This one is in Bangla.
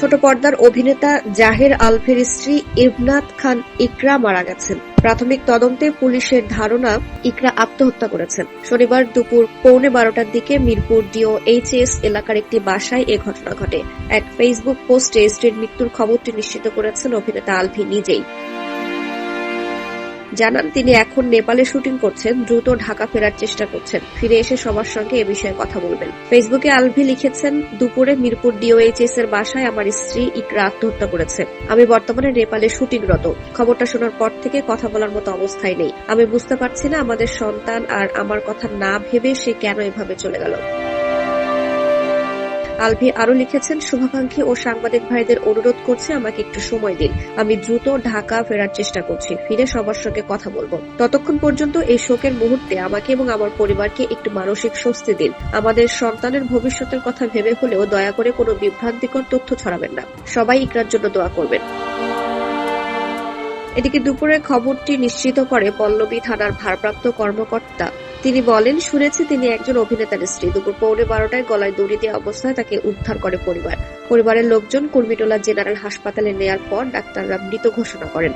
ছোট পর্দার অভিনেতা জাহের আলভের স্ত্রী ইবনাত খান ইকরা মারা গেছেন। প্রাথমিক তদন্তে পুলিশের ধারণা ইকরা আত্মহত্যা করেছেন। শনিবার দুপুর 12:15টার দিকে মিরপুর DOHS এলাকার একটি বাসায় এ ঘটনা ঘটে। এক ফেসবুক পোস্টে স্ত্রীর মৃত্যুর খবরটি নিশ্চিত করেছেন অভিনেতা আলভি নিজেই। জানান তিনি এখন নেপালে শুটিং করছেন, দ্রুত ঢাকা ফেরার চেষ্টা করছেন, ফিরে এসে সবার সঙ্গে এ বিষয়ে কথা বলবেন। ফেসবুকে আলভি লিখেছেন, দুপুরে মিরপুর DOHS এর বাসায় আমার স্ত্রী ইকরা আত্মহত্যা করেছে। আমি বর্তমানে নেপালে শুটিংরত। খবরটা শোনার পর থেকে কথা বলার মতো অবস্থায় নেই। আমি বুঝতে পারছি না আমাদের সন্তান আর আমার কথা না ভেবে সে কেন এভাবে চলে গেল। আলভি আরো লিখেছেন, শুভাকাঙ্ক্ষী ও সাংবাদিক ভাইদের অনুরোধ করছে আমাকে একটু সময় দিন। আমি দ্রুত ঢাকা ফেরার চেষ্টা করছি, ফিরে সবার সঙ্গে কথা বলবো। ততক্ষণ পর্যন্ত এই শোকের মুহূর্তে আমাকে এবং আমার পরিবারকে একটু মানসিক স্বস্তি দিন। আমাদের সন্তানের ভবিষ্যতের কথা ভেবে হলেও দয়া করে কোনো বিভ্রান্তিকর তথ্য ছড়াবেন না। সবাই ইকরার জন্য দোয়া করবেন। এদিকে দুপুরে খবরটি নিশ্চিত করে পল্লবী থানার ভারপ্রাপ্ত কর্মকর্তা। তিনি বলেন, শুনেছি তিনি একজন অভিনেতার স্ত্রী। দুপুর 12:15টায় গলায় দড়ি দেওয়া অবস্থায় তাকে উদ্ধার করে পরিবারের লোকজন কুর্মিটোলা জেনারেল হাসপাতালে নেয়ার পর ডাক্তাররা মৃত ঘোষণা করেন।